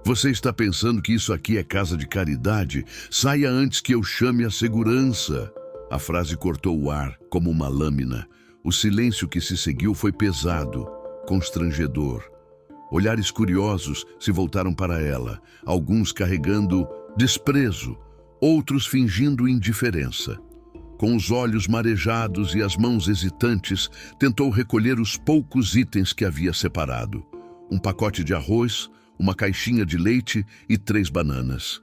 Você está pensando que isso aqui é casa de caridade? Saia antes que eu chame a segurança. A frase cortou o ar como uma lâmina. O silêncio que se seguiu foi pesado, constrangedor. Olhares curiosos se voltaram para ela, alguns carregando desprezo, outros fingindo indiferença. Com os olhos marejados e as mãos hesitantes, tentou recolher os poucos itens que havia separado. Um pacote de arroz, uma caixinha de leite e 3 bananas.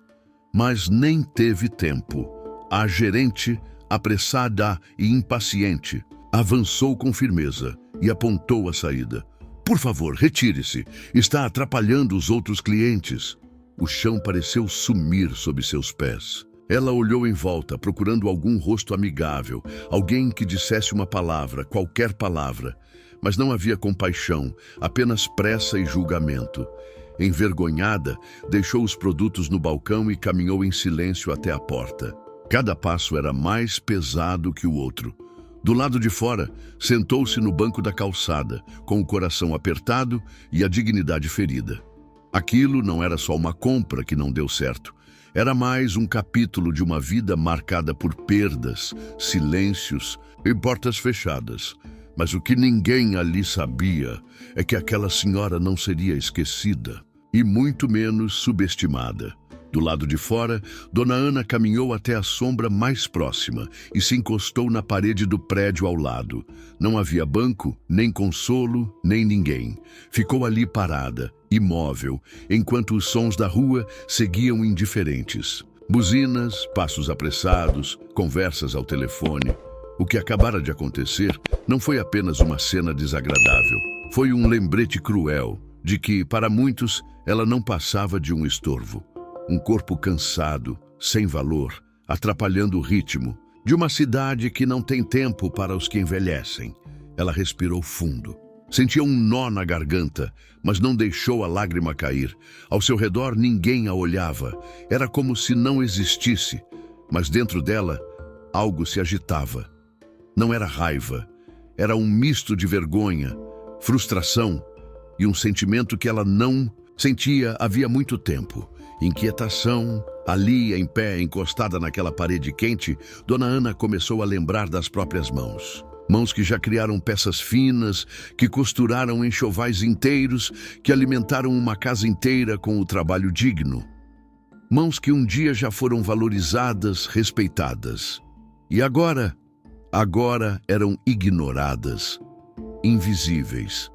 Mas nem teve tempo. A gerente, apressada e impaciente, avançou com firmeza e apontou a saída. Por favor, retire-se. Está atrapalhando os outros clientes. O chão pareceu sumir sob seus pés. Ela olhou em volta, procurando algum rosto amigável, alguém que dissesse uma palavra, qualquer palavra. Mas não havia compaixão, apenas pressa e julgamento. Envergonhada, deixou os produtos no balcão e caminhou em silêncio até a porta. Cada passo era mais pesado que o outro. Do lado de fora, sentou-se no banco da calçada, com o coração apertado e a dignidade ferida. Aquilo não era só uma compra que não deu certo. Era mais um capítulo de uma vida marcada por perdas, silêncios e portas fechadas. Mas o que ninguém ali sabia é que aquela senhora não seria esquecida, e muito menos subestimada. Do lado de fora, Dona Ana caminhou até a sombra mais próxima e se encostou na parede do prédio ao lado. Não havia banco, nem consolo, nem ninguém. Ficou ali parada, imóvel, enquanto os sons da rua seguiam indiferentes. Buzinas, passos apressados, conversas ao telefone. O que acabara de acontecer não foi apenas uma cena desagradável. Foi um lembrete cruel de que, para muitos, ela não passava de um estorvo. Um corpo cansado, sem valor, atrapalhando o ritmo, de uma cidade que não tem tempo para os que envelhecem. Ela respirou fundo. Sentia um nó na garganta, mas não deixou a lágrima cair. Ao seu redor ninguém a olhava. Era como se não existisse, mas dentro dela algo se agitava. Não era raiva, era um misto de vergonha, frustração e um sentimento que ela não sentia havia muito tempo. Inquietação. Ali, em pé, encostada naquela parede quente, Dona Ana começou a lembrar das próprias mãos. Mãos que já criaram peças finas, que costuraram enxovais inteiros, que alimentaram uma casa inteira com o trabalho digno. Mãos que um dia já foram valorizadas, respeitadas. E agora eram ignoradas, invisíveis.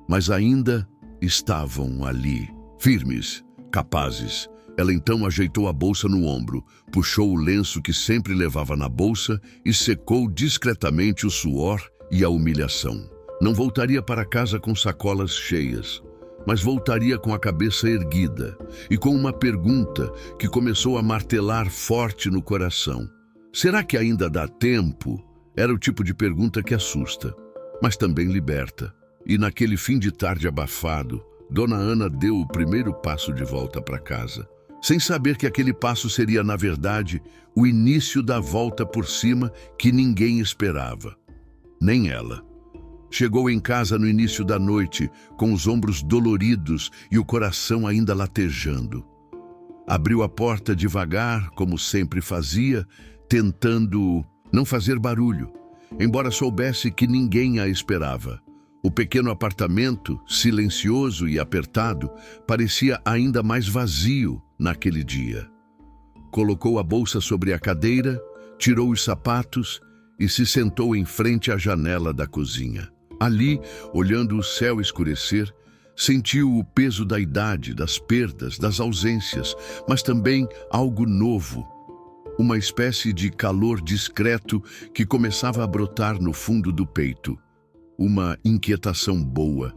Mas ainda estavam ali, firmes, capazes. Ela então ajeitou a bolsa no ombro, puxou o lenço que sempre levava na bolsa e secou discretamente o suor e a humilhação. Não voltaria para casa com sacolas cheias, mas voltaria com a cabeça erguida e com uma pergunta que começou a martelar forte no coração. Será que ainda dá tempo? Era o tipo de pergunta que assusta, mas também liberta. E naquele fim de tarde abafado, Dona Ana deu o primeiro passo de volta para casa, sem saber que aquele passo seria, na verdade, o início da volta por cima que ninguém esperava. Nem ela. Chegou em casa no início da noite, com os ombros doloridos e o coração ainda latejando. Abriu a porta devagar, como sempre fazia, tentando não fazer barulho, embora soubesse que ninguém a esperava. O pequeno apartamento, silencioso e apertado, parecia ainda mais vazio naquele dia. Colocou a bolsa sobre a cadeira, tirou os sapatos e se sentou em frente à janela da cozinha. Ali, olhando o céu escurecer, sentiu o peso da idade, das perdas, das ausências, mas também algo novo. Uma espécie de calor discreto que começava a brotar no fundo do peito. Uma inquietação boa.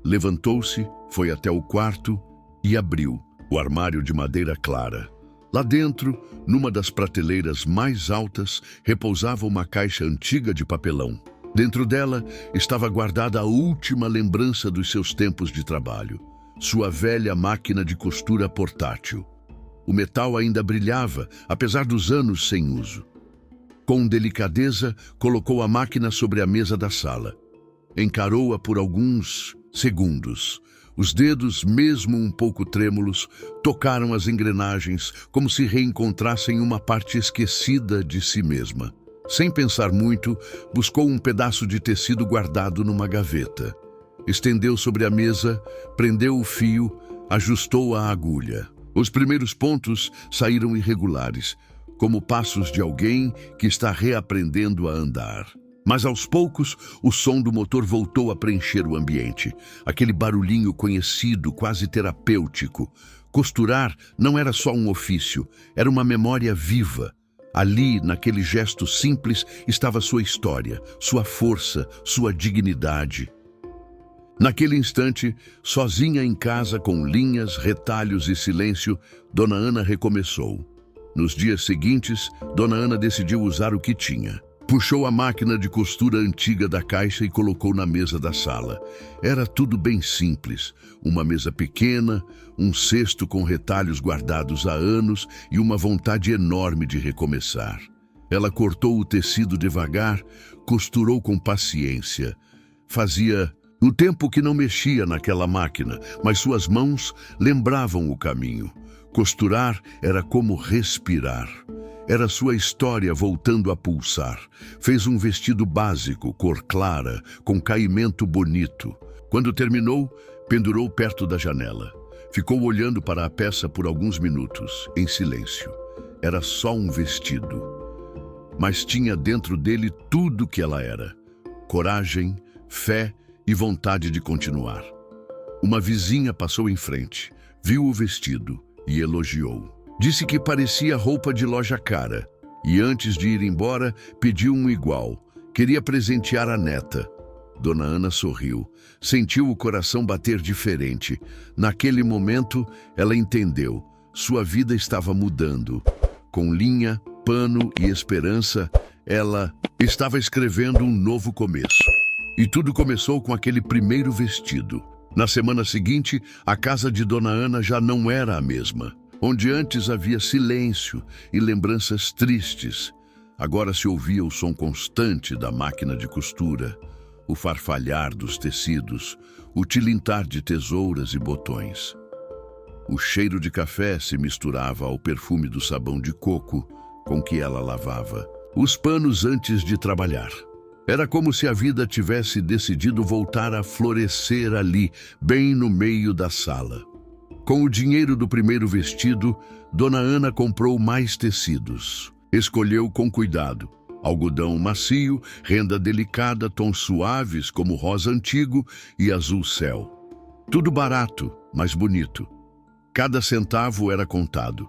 Levantou-se, foi até o quarto e abriu o armário de madeira clara. Lá dentro, numa das prateleiras mais altas, repousava uma caixa antiga de papelão. Dentro dela estava guardada a última lembrança dos seus tempos de trabalho, sua velha máquina de costura portátil. O metal ainda brilhava, apesar dos anos sem uso. Com delicadeza, colocou a máquina sobre a mesa da sala. Encarou-a por alguns segundos. Os dedos, mesmo um pouco trêmulos, tocaram as engrenagens como se reencontrassem uma parte esquecida de si mesma. Sem pensar muito, buscou um pedaço de tecido guardado numa gaveta. Estendeu sobre a mesa, prendeu o fio, ajustou a agulha. Os primeiros pontos saíram irregulares, como passos de alguém que está reaprendendo a andar. Mas aos poucos, o som do motor voltou a preencher o ambiente. Aquele barulhinho conhecido, quase terapêutico. Costurar não era só um ofício, era uma memória viva. Ali, naquele gesto simples, estava sua história, sua força, sua dignidade. Naquele instante, sozinha em casa, com linhas, retalhos e silêncio, Dona Ana recomeçou. Nos dias seguintes, Dona Ana decidiu usar o que tinha. Puxou a máquina de costura antiga da caixa e colocou na mesa da sala. Era tudo bem simples. Uma mesa pequena, um cesto com retalhos guardados há anos e uma vontade enorme de recomeçar. Ela cortou o tecido devagar, costurou com paciência. Fazia o tempo que não mexia naquela máquina, mas suas mãos lembravam o caminho. Costurar era como respirar. Era sua história voltando a pulsar. Fez um vestido básico, cor clara, com caimento bonito. Quando terminou, pendurou perto da janela. Ficou olhando para a peça por alguns minutos, em silêncio. Era só um vestido. Mas tinha dentro dele tudo o que ela era. Coragem, fé e vontade de continuar. Uma vizinha passou em frente, viu o vestido e elogiou. Disse que parecia roupa de loja cara e antes de ir embora pediu um igual. Queria presentear a neta. Dona Ana sorriu. Sentiu o coração bater diferente. Naquele momento, ela entendeu. Sua vida estava mudando. Com linha, pano e esperança, ela estava escrevendo um novo começo. E tudo começou com aquele primeiro vestido. Na semana seguinte, a casa de Dona Ana já não era a mesma. Onde antes havia silêncio e lembranças tristes, agora se ouvia o som constante da máquina de costura, o farfalhar dos tecidos, o tilintar de tesouras e botões. O cheiro de café se misturava ao perfume do sabão de coco com que ela lavava os panos antes de trabalhar. Era como se a vida tivesse decidido voltar a florescer ali, bem no meio da sala. Com o dinheiro do primeiro vestido, Dona Ana comprou mais tecidos. Escolheu com cuidado. Algodão macio, renda delicada, tons suaves como rosa antigo e azul céu. Tudo barato, mas bonito. Cada centavo era contado.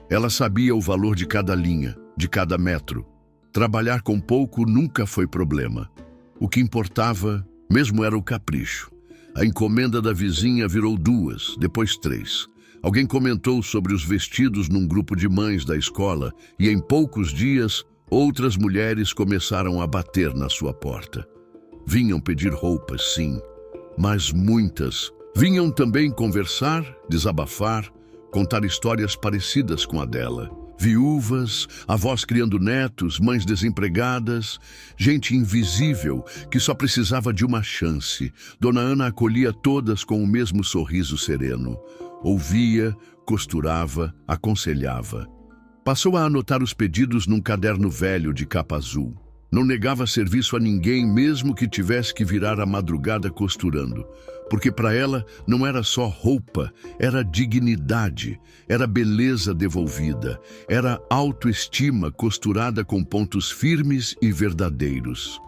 Ela sabia o valor de cada linha, de cada metro. Trabalhar com pouco nunca foi problema. O que importava mesmo era o capricho. A encomenda da vizinha virou 2, depois 3. Alguém comentou sobre os vestidos num grupo de mães da escola e em poucos dias, outras mulheres começaram a bater na sua porta. Vinham pedir roupas, sim, mas muitas. Vinham também conversar, desabafar, contar histórias parecidas com a dela. Viúvas, avós criando netos, mães desempregadas, gente invisível que só precisava de uma chance. Dona Ana acolhia todas com o mesmo sorriso sereno. Ouvia, costurava, aconselhava. Passou a anotar os pedidos num caderno velho de capa azul. Não negava serviço a ninguém, mesmo que tivesse que virar a madrugada costurando. Porque para ela não era só roupa, era dignidade, era beleza devolvida, era autoestima costurada com pontos firmes e verdadeiros.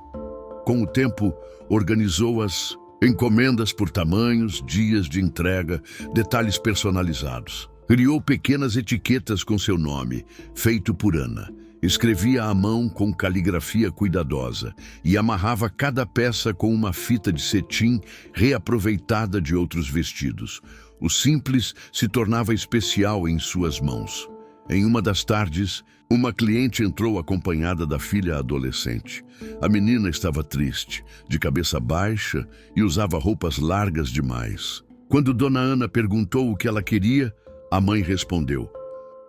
Com o tempo, organizou as encomendas por tamanhos, dias de entrega, detalhes personalizados. Criou pequenas etiquetas com seu nome, feito por Ana. Escrevia à mão com caligrafia cuidadosa e amarrava cada peça com uma fita de cetim reaproveitada de outros vestidos. O simples se tornava especial em suas mãos. Em uma das tardes, uma cliente entrou acompanhada da filha adolescente. A menina estava triste, de cabeça baixa e usava roupas largas demais. Quando Dona Ana perguntou o que ela queria, a mãe respondeu: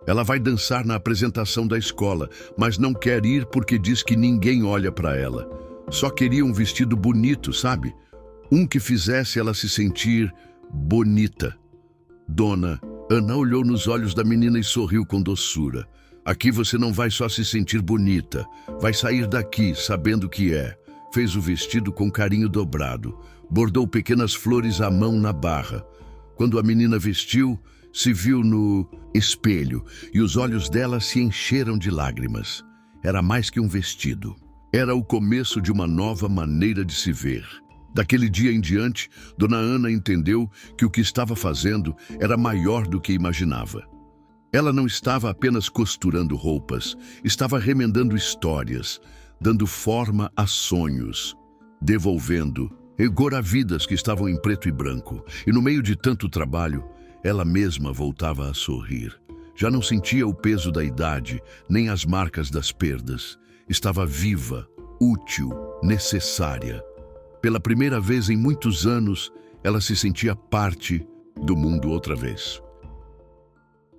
ela vai dançar na apresentação da escola, mas não quer ir porque diz que ninguém olha para ela. Só queria um vestido bonito, sabe? Um que fizesse ela se sentir bonita. Dona Ana olhou nos olhos da menina e sorriu com doçura. Aqui você não vai só se sentir bonita, vai sair daqui sabendo que é. Fez o vestido com carinho dobrado, bordou pequenas flores à mão na barra. Quando a menina vestiu, se viu no espelho e os olhos dela se encheram de lágrimas. Era mais que um vestido. Era o começo de uma nova maneira de se ver. Daquele dia em diante, Dona Ana entendeu que o que estava fazendo era maior do que imaginava. Ela não estava apenas costurando roupas, estava remendando histórias, dando forma a sonhos, devolvendo rigor a vidas que estavam em preto e branco. E no meio de tanto trabalho, ela mesma voltava a sorrir. Já não sentia o peso da idade, nem as marcas das perdas. Estava viva, útil, necessária. Pela primeira vez em muitos anos, ela se sentia parte do mundo outra vez.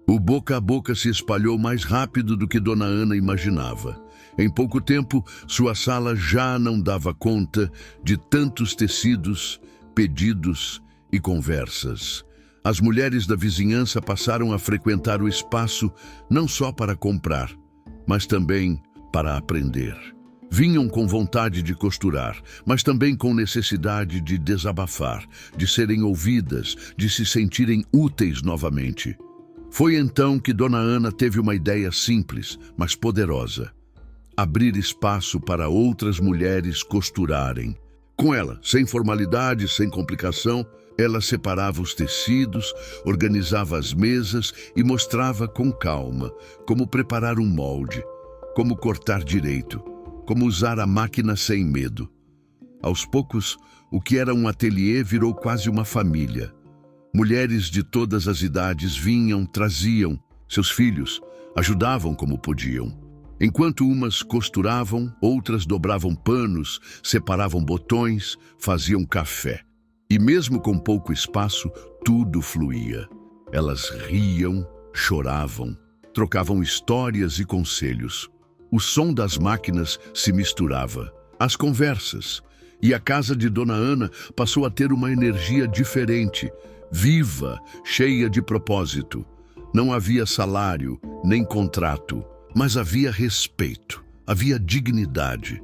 O boca a boca se espalhou mais rápido do que Dona Ana imaginava. Em pouco tempo, sua sala já não dava conta de tantos tecidos, pedidos e conversas. As mulheres da vizinhança passaram a frequentar o espaço não só para comprar, mas também para aprender. Vinham com vontade de costurar, mas também com necessidade de desabafar, de serem ouvidas, de se sentirem úteis novamente. Foi então que Dona Ana teve uma ideia simples, mas poderosa: abrir espaço para outras mulheres costurarem. Com ela, sem formalidade, sem complicação, ela separava os tecidos, organizava as mesas e mostrava com calma como preparar um molde, como cortar direito, como usar a máquina sem medo. Aos poucos, o que era um ateliê virou quase uma família. Mulheres de todas as idades vinham, traziam seus filhos, ajudavam como podiam. Enquanto umas costuravam, outras dobravam panos, separavam botões, faziam café. E mesmo com pouco espaço, tudo fluía. Elas riam, choravam, trocavam histórias e conselhos. O som das máquinas se misturava, as conversas, e a casa de Dona Ana passou a ter uma energia diferente, viva, cheia de propósito. Não havia salário, nem contrato, mas havia respeito, havia dignidade.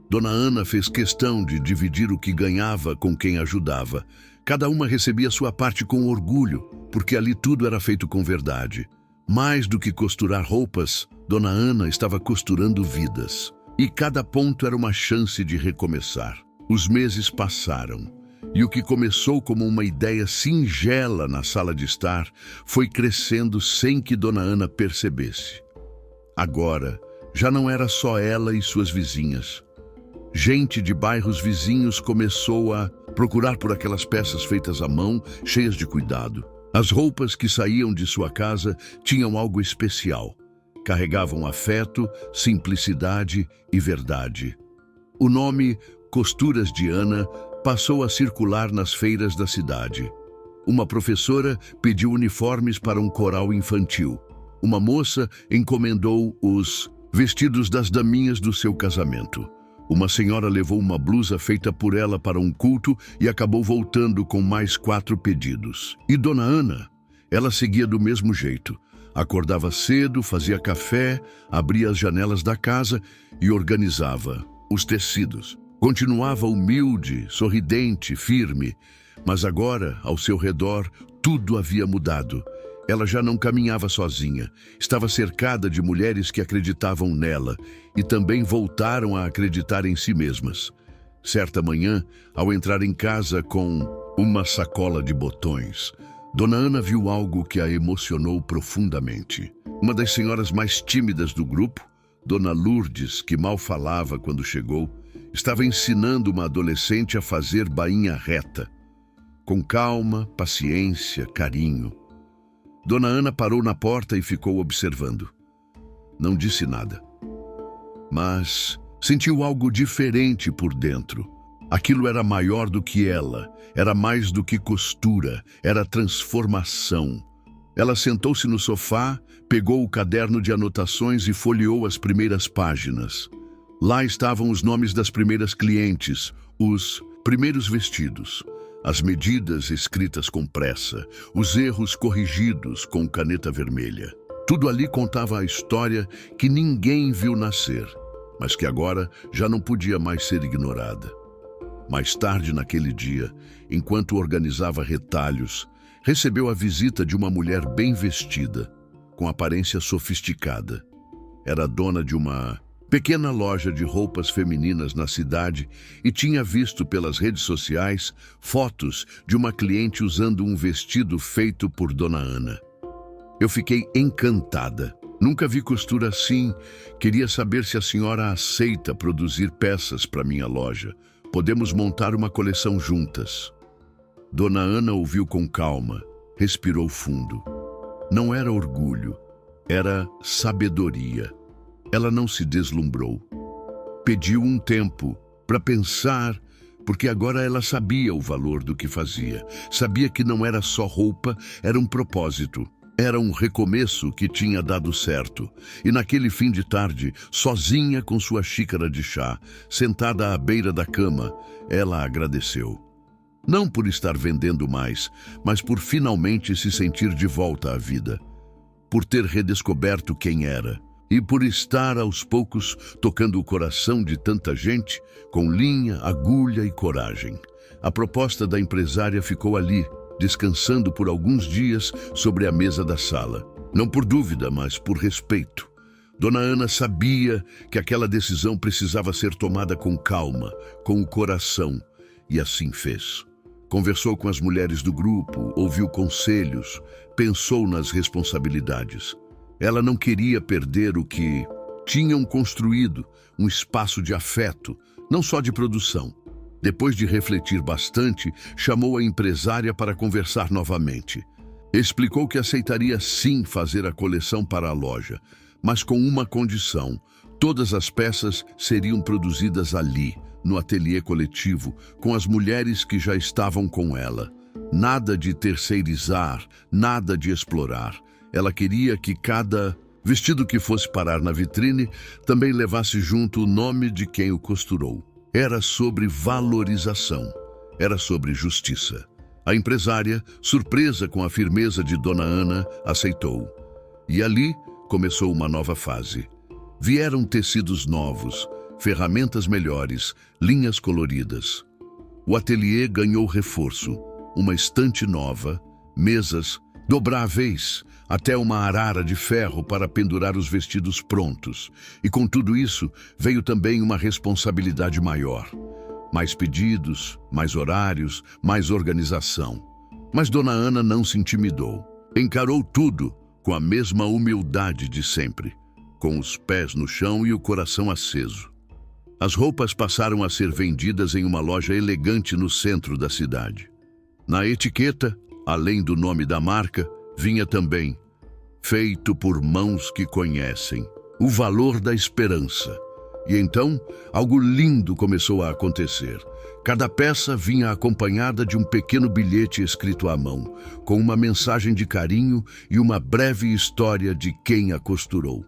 Dona Ana fez questão de dividir o que ganhava com quem ajudava. Cada uma recebia sua parte com orgulho, porque ali tudo era feito com verdade. Mais do que costurar roupas, Dona Ana estava costurando vidas. E cada ponto era uma chance de recomeçar. Os meses passaram, e o que começou como uma ideia singela na sala de estar foi crescendo sem que Dona Ana percebesse. Agora, já não era só ela e suas vizinhas. Gente de bairros vizinhos começou a procurar por aquelas peças feitas à mão, cheias de cuidado. As roupas que saíam de sua casa tinham algo especial. Carregavam afeto, simplicidade e verdade. O nome Costuras de Ana passou a circular nas feiras da cidade. Uma professora pediu uniformes para um coral infantil. Uma moça encomendou os vestidos das daminhas do seu casamento. Uma senhora levou uma blusa feita por ela para um culto e acabou voltando com mais 4 pedidos. E Dona Ana, ela seguia do mesmo jeito. Acordava cedo, fazia café, abria as janelas da casa e organizava os tecidos. Continuava humilde, sorridente, firme, mas agora, ao seu redor, tudo havia mudado. Ela já não caminhava sozinha, estava cercada de mulheres que acreditavam nela e também voltaram a acreditar em si mesmas. Certa manhã, ao entrar em casa com uma sacola de botões, Dona Ana viu algo que a emocionou profundamente. Uma das senhoras mais tímidas do grupo, Dona Lourdes, que mal falava quando chegou, estava ensinando uma adolescente a fazer bainha reta, com calma, paciência, carinho. Dona Ana parou na porta e ficou observando. Não disse nada, mas sentiu algo diferente por dentro. Aquilo era maior do que ela, era mais do que costura, era transformação. Ela sentou-se no sofá, pegou o caderno de anotações e folheou as primeiras páginas. Lá estavam os nomes das primeiras clientes, os primeiros vestidos, As medidas escritas com pressa, os erros corrigidos com caneta vermelha. Tudo ali contava a história que ninguém viu nascer, mas que agora já não podia mais ser ignorada. Mais tarde naquele dia, enquanto organizava retalhos, recebeu a visita de uma mulher bem vestida, com aparência sofisticada. Era dona de uma pequena loja de roupas femininas na cidade e tinha visto pelas redes sociais fotos de uma cliente usando um vestido feito por Dona Ana. Eu fiquei encantada. Nunca vi costura assim. Queria saber se a senhora aceita produzir peças para minha loja. Podemos montar uma coleção juntas. Dona Ana ouviu com calma, respirou fundo. Não era orgulho, era sabedoria. Ela não se deslumbrou. Pediu um tempo para pensar, porque agora ela sabia o valor do que fazia. Sabia que não era só roupa, era um propósito. Era um recomeço que tinha dado certo. E naquele fim de tarde, sozinha com sua xícara de chá, sentada à beira da cama, ela agradeceu. Não por estar vendendo mais, mas por finalmente se sentir de volta à vida. Por ter redescoberto quem era. E por estar aos poucos tocando o coração de tanta gente com linha, agulha e coragem. A proposta da empresária ficou ali, descansando por alguns dias sobre a mesa da sala. Não por dúvida, mas por respeito. Dona Ana sabia que aquela decisão precisava ser tomada com calma, com o coração, e assim fez. Conversou com as mulheres do grupo, ouviu conselhos, pensou nas responsabilidades. Ela não queria perder o que tinham construído, um espaço de afeto, não só de produção. Depois de refletir bastante, chamou a empresária para conversar novamente. Explicou que aceitaria sim fazer a coleção para a loja, mas com uma condição: todas as peças seriam produzidas ali, no ateliê coletivo, com as mulheres que já estavam com ela. Nada de terceirizar, nada de explorar. Ela queria que cada vestido que fosse parar na vitrine também levasse junto o nome de quem o costurou. Era sobre valorização, era sobre justiça. A empresária, surpresa com a firmeza de Dona Ana, aceitou. E ali começou uma nova fase. Vieram tecidos novos, ferramentas melhores, linhas coloridas. O ateliê ganhou reforço, uma estante nova, mesas dobráveis, até uma arara de ferro para pendurar os vestidos prontos. E com tudo isso, veio também uma responsabilidade maior. Mais pedidos, mais horários, mais organização. Mas Dona Ana não se intimidou. Encarou tudo com a mesma humildade de sempre, com os pés no chão e o coração aceso. As roupas passaram a ser vendidas em uma loja elegante no centro da cidade. Na etiqueta, além do nome da marca, vinha também: feito por mãos que conhecem, o valor da esperança. E então, algo lindo começou a acontecer. Cada peça vinha acompanhada de um pequeno bilhete escrito à mão, com uma mensagem de carinho e uma breve história de quem a costurou.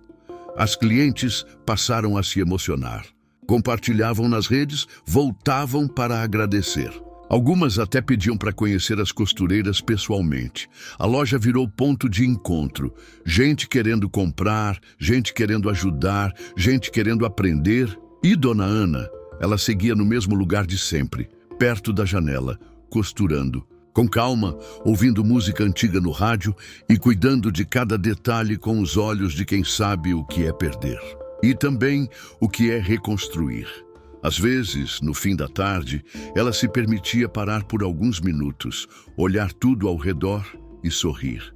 As clientes passaram a se emocionar. Compartilhavam nas redes, voltavam para agradecer. Algumas até pediam para conhecer as costureiras pessoalmente. A loja virou ponto de encontro. Gente querendo comprar, gente querendo ajudar, gente querendo aprender. E Dona Ana, ela seguia no mesmo lugar de sempre, perto da janela, costurando. Com calma, ouvindo música antiga no rádio e cuidando de cada detalhe com os olhos de quem sabe o que é perder. E também o que é reconstruir. Às vezes, no fim da tarde, ela se permitia parar por alguns minutos, olhar tudo ao redor e sorrir.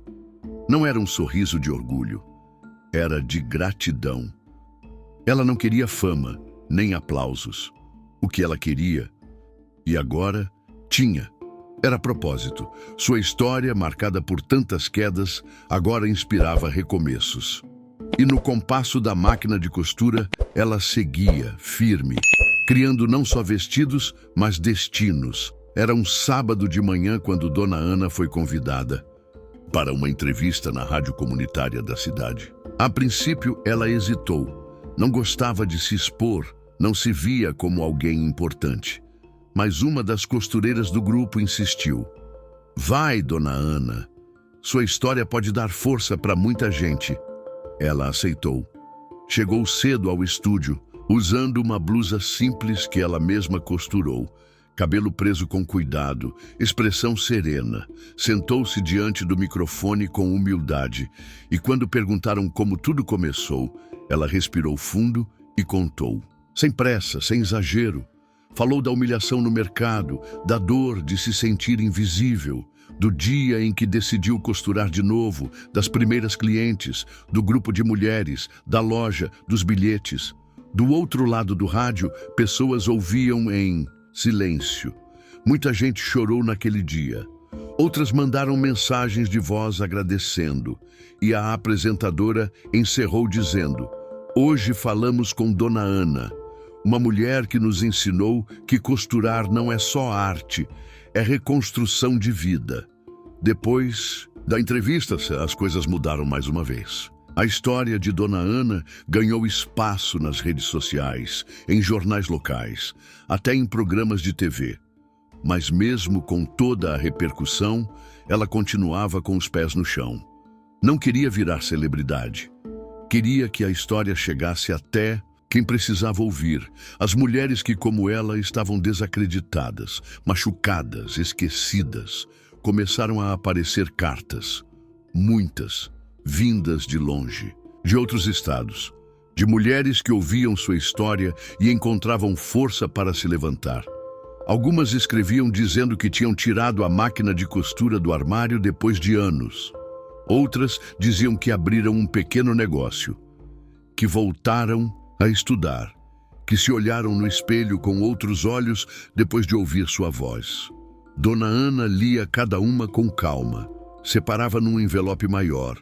Não era um sorriso de orgulho, era de gratidão. Ela não queria fama, nem aplausos. O que ela queria, e agora, tinha. Era propósito. Sua história, marcada por tantas quedas, agora inspirava recomeços. E no compasso da máquina de costura, ela seguia, firme, criando não só vestidos, mas destinos. Era um sábado de manhã quando Dona Ana foi convidada para uma entrevista na rádio comunitária da cidade. A princípio, ela hesitou. Não gostava de se expor, não se via como alguém importante. mas uma das costureiras do grupo insistiu. Vai, dona Ana. Sua história pode dar força para muita gente. Ela aceitou. Chegou cedo ao estúdio, usando uma blusa simples que ela mesma costurou. Cabelo preso com cuidado, expressão serena. Sentou-se diante do microfone com humildade. E quando perguntaram como tudo começou, ela respirou fundo e contou. Sem pressa, sem exagero. Falou da humilhação no mercado, da dor de se sentir invisível, do dia em que decidiu costurar de novo, das primeiras clientes, do grupo de mulheres, da loja, dos bilhetes. Do outro lado do rádio, pessoas ouviam em silêncio. Muita gente chorou naquele dia. Outras mandaram mensagens de voz agradecendo. E a apresentadora encerrou dizendo: Hoje falamos com Dona Ana, uma mulher que nos ensinou que costurar não é só arte, é reconstrução de vida. Depois da entrevista, as coisas mudaram mais uma vez. A história de Dona Ana ganhou espaço nas redes sociais, em jornais locais, até em programas de TV. Mas mesmo com toda a repercussão, ela continuava com os pés no chão. Não queria virar celebridade. Queria que a história chegasse até quem precisava ouvir, as mulheres que, como ela, estavam desacreditadas, machucadas, esquecidas. Começaram a aparecer cartas, muitas, vindas de longe, de outros estados, de mulheres que ouviam sua história e encontravam força para se levantar. Algumas escreviam dizendo que tinham tirado a máquina de costura do armário depois de anos. Outras diziam que abriram um pequeno negócio, que voltaram a estudar, que se olharam no espelho com outros olhos depois de ouvir sua voz. Dona Ana lia cada uma com calma, separava num envelope maior,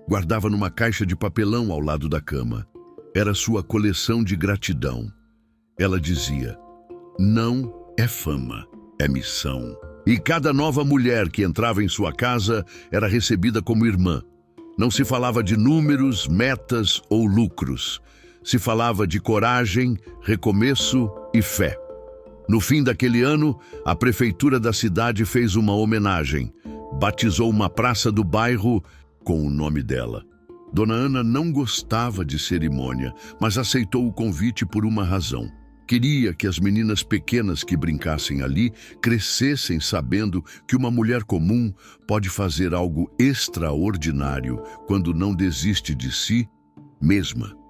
guardava numa caixa de papelão ao lado da cama. Era sua coleção de gratidão. Ela dizia: não é fama, é missão. E cada nova mulher que entrava em sua casa era recebida como irmã. Não se falava de números, metas ou lucros. Se falava de coragem, recomeço e fé. No fim daquele ano, a prefeitura da cidade fez uma homenagem. Batizou uma praça do bairro com o nome dela. Dona Ana não gostava de cerimônia, mas aceitou o convite por uma razão. Queria que as meninas pequenas que brincassem ali crescessem sabendo que uma mulher comum pode fazer algo extraordinário quando não desiste de si mesma.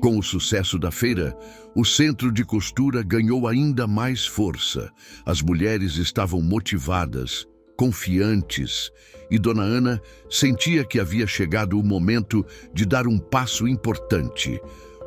Com o sucesso da feira, o centro de costura ganhou ainda mais força. As mulheres estavam motivadas, confiantes, e Dona Ana sentia que havia chegado o momento de dar um passo importante,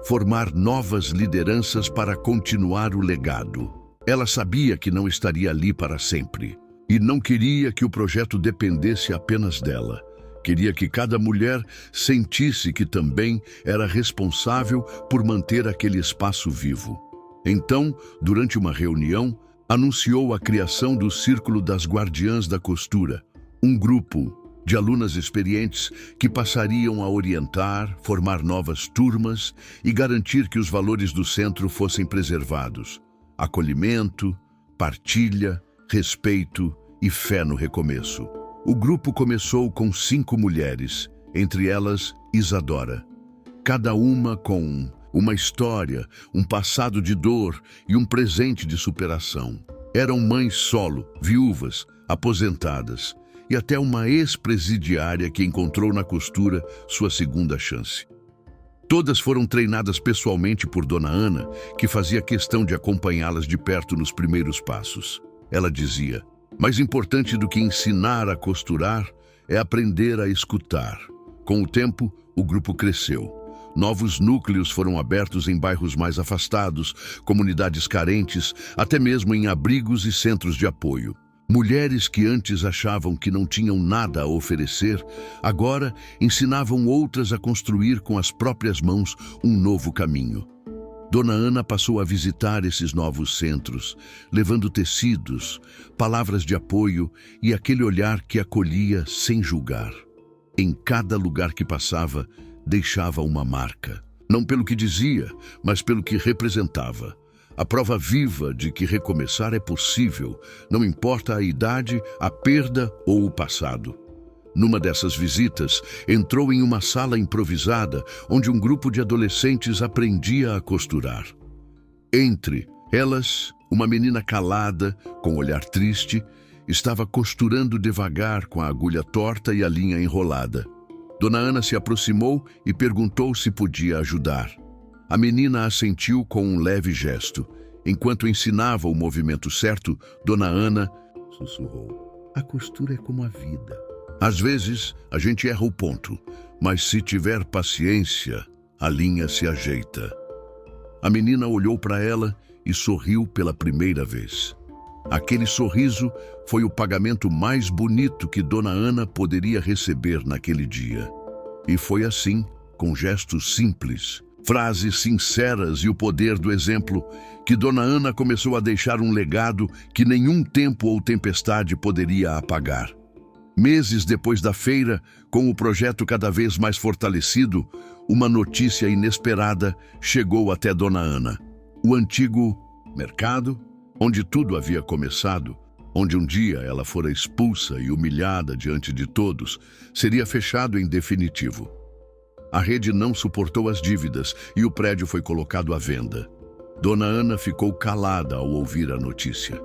formar novas lideranças para continuar o legado. Ela sabia que não estaria ali para sempre, e não queria que o projeto dependesse apenas dela. Queria que cada mulher sentisse que também era responsável por manter aquele espaço vivo. Então, durante uma reunião, anunciou a criação do Círculo das Guardiãs da Costura, um grupo de alunas experientes que passariam a orientar, formar novas turmas e garantir que os valores do centro fossem preservados: acolhimento, partilha, respeito e fé no recomeço. O grupo começou com 5 mulheres, entre elas Isadora, cada uma com uma história, um passado de dor e um presente de superação. Eram mães solo, viúvas, aposentadas e até uma ex-presidiária que encontrou na costura sua segunda chance. Todas foram treinadas pessoalmente por Dona Ana, que fazia questão de acompanhá-las de perto nos primeiros passos. Ela dizia: mais importante do que ensinar a costurar é aprender a escutar. Com o tempo, o grupo cresceu. Novos núcleos foram abertos em bairros mais afastados, comunidades carentes, até mesmo em abrigos e centros de apoio. Mulheres que antes achavam que não tinham nada a oferecer, agora ensinavam outras a construir com as próprias mãos um novo caminho. Dona Ana passou a visitar esses novos centros, levando tecidos, palavras de apoio e aquele olhar que acolhia sem julgar. Em cada lugar que passava, deixava uma marca. Não pelo que dizia, mas pelo que representava. a prova viva de que recomeçar é possível, não importa a idade, a perda ou o passado. Numa dessas visitas, entrou em uma sala improvisada onde um grupo de adolescentes aprendia a costurar. Entre elas, uma menina calada, com olhar triste, estava costurando devagar com a agulha torta e a linha enrolada. Dona Ana se aproximou e perguntou se podia ajudar. A menina assentiu com um leve gesto. Enquanto ensinava o movimento certo, Dona Ana sussurrou: "A costura é como a vida. Às vezes, a gente erra o ponto, mas se tiver paciência, a linha se ajeita." A menina olhou para ela e sorriu pela primeira vez. Aquele sorriso foi o pagamento mais bonito que Dona Ana poderia receber naquele dia. E foi assim, com gestos simples, frases sinceras e o poder do exemplo, que Dona Ana começou a deixar um legado que nenhum tempo ou tempestade poderia apagar. Meses depois da feira, com o projeto cada vez mais fortalecido, uma notícia inesperada chegou até Dona Ana. O antigo mercado, onde tudo havia começado, onde um dia ela fora expulsa e humilhada diante de todos, seria fechado em definitivo. A rede não suportou as dívidas e o prédio foi colocado à venda. Dona Ana ficou calada ao ouvir a notícia.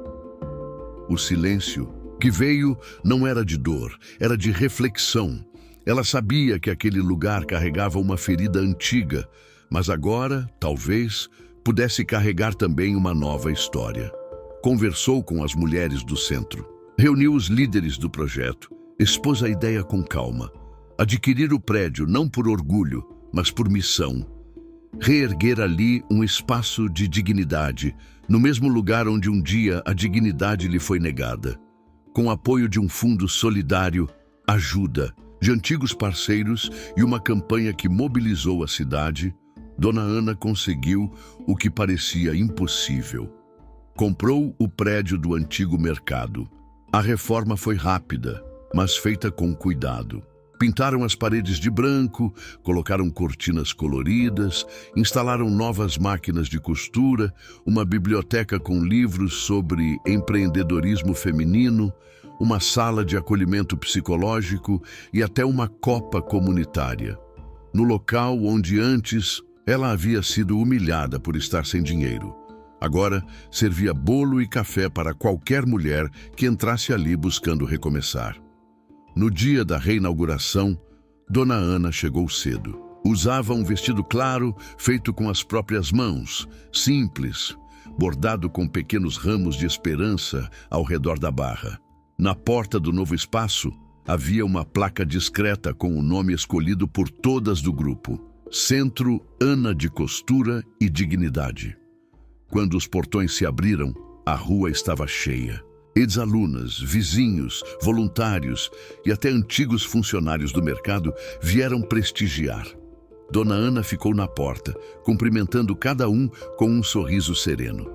O silêncio que veio não era de dor, era de reflexão. Ela sabia que aquele lugar carregava uma ferida antiga, mas agora, talvez, pudesse carregar também uma nova história. Conversou com as mulheres do centro, reuniu os líderes do projeto, expôs a ideia com calma. Adquirir o prédio não por orgulho, mas por missão. Reerguer ali um espaço de dignidade, no mesmo lugar onde um dia a dignidade lhe foi negada. Com apoio de um fundo solidário, ajuda de antigos parceiros e uma campanha que mobilizou a cidade, Dona Ana conseguiu o que parecia impossível. Comprou o prédio do antigo mercado. A reforma foi rápida, mas feita com cuidado. Pintaram as paredes de branco, colocaram cortinas coloridas, instalaram novas máquinas de costura, uma biblioteca com livros sobre empreendedorismo feminino, uma sala de acolhimento psicológico e até uma copa comunitária. No local onde antes ela havia sido humilhada por estar sem dinheiro. Agora servia bolo e café para qualquer mulher que entrasse ali buscando recomeçar. No dia da reinauguração, Dona Ana chegou cedo. Usava um vestido claro, feito com as próprias mãos, simples, bordado com pequenos ramos de esperança ao redor da barra. Na porta do novo espaço, havia uma placa discreta com o nome escolhido por todas do grupo: Centro Ana de Costura e Dignidade. Quando os portões se abriram, a rua estava cheia. Ex-alunas, vizinhos, voluntários e até antigos funcionários do mercado vieram prestigiar. Dona Ana ficou na porta, cumprimentando cada um com um sorriso sereno.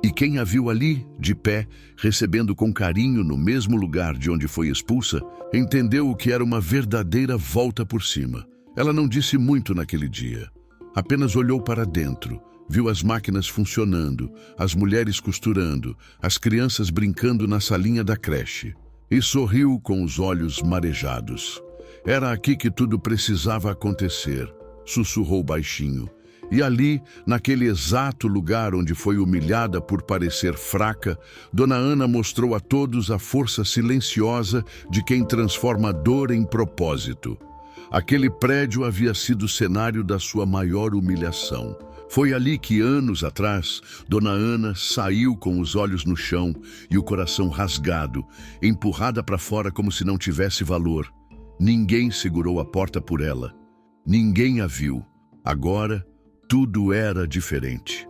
E quem a viu ali, de pé, recebendo com carinho no mesmo lugar de onde foi expulsa, entendeu o que era uma verdadeira volta por cima. Ela não disse muito naquele dia. Apenas olhou para dentro. Viu as máquinas funcionando, as mulheres costurando, as crianças brincando na salinha da creche. E sorriu com os olhos marejados. Era aqui que tudo precisava acontecer, sussurrou baixinho. E ali, naquele exato lugar onde foi humilhada por parecer fraca, Dona Ana mostrou a todos a força silenciosa de quem transforma dor em propósito. Aquele prédio havia sido o cenário da sua maior humilhação. Foi ali que, anos atrás, Dona Ana saiu com os olhos no chão e o coração rasgado, empurrada para fora como se não tivesse valor. Ninguém segurou a porta por ela. Ninguém a viu. Agora, tudo era diferente.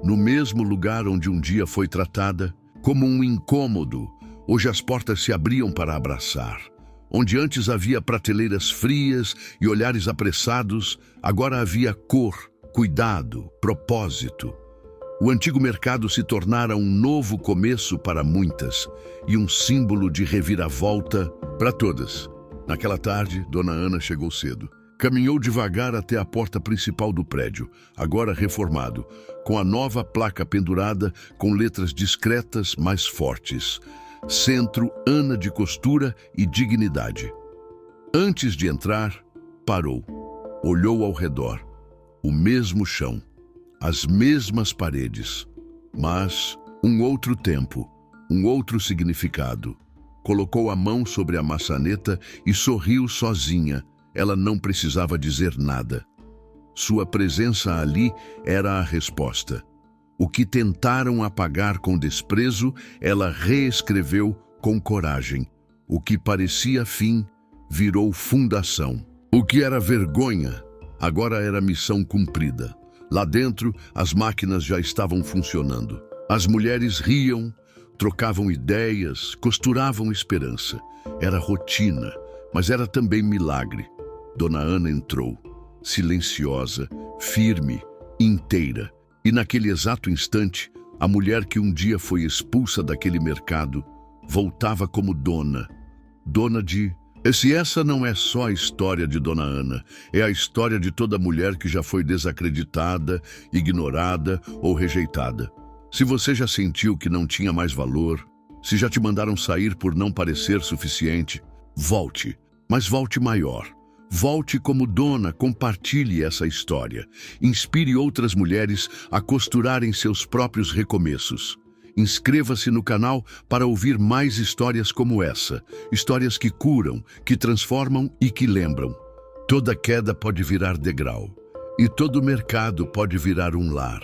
No mesmo lugar onde um dia foi tratada, como um incômodo, hoje as portas se abriam para abraçar. Onde antes havia prateleiras frias e olhares apressados, agora havia cor, cuidado, propósito. O antigo mercado se tornara um novo começo para muitas e um símbolo de reviravolta para todas. Naquela tarde, Dona Ana chegou cedo. Caminhou devagar até a porta principal do prédio, agora reformado, com a nova placa pendurada com letras discretas, mas fortes. Centro Ana de Costura e Dignidade. Antes de entrar, parou. Olhou ao redor. O mesmo chão, as mesmas paredes, mas um outro tempo, um outro significado. Colocou a mão sobre a maçaneta e sorriu sozinha. Ela não precisava dizer nada. Sua presença ali era a resposta. O que tentaram apagar com desprezo, ela reescreveu com coragem. O que parecia fim, virou fundação. O que era vergonha, agora era missão cumprida. Lá dentro, as máquinas já estavam funcionando. As mulheres riam, trocavam ideias, costuravam esperança. Era rotina, mas era também milagre. Dona Ana entrou, silenciosa, firme, inteira. E naquele exato instante, a mulher que um dia foi expulsa daquele mercado voltava como dona. Dona de... Se essa não é só a história de Dona Ana, é a história de toda mulher que já foi desacreditada, ignorada ou rejeitada. Se você já sentiu que não tinha mais valor, se já te mandaram sair por não parecer suficiente, volte, mas volte maior. Volte como dona, compartilhe essa história. Inspire outras mulheres a costurarem seus próprios recomeços. Inscreva-se no canal para ouvir mais histórias como essa. Histórias que curam, que transformam e que lembram. Toda queda pode virar degrau. E todo mercado pode virar um lar.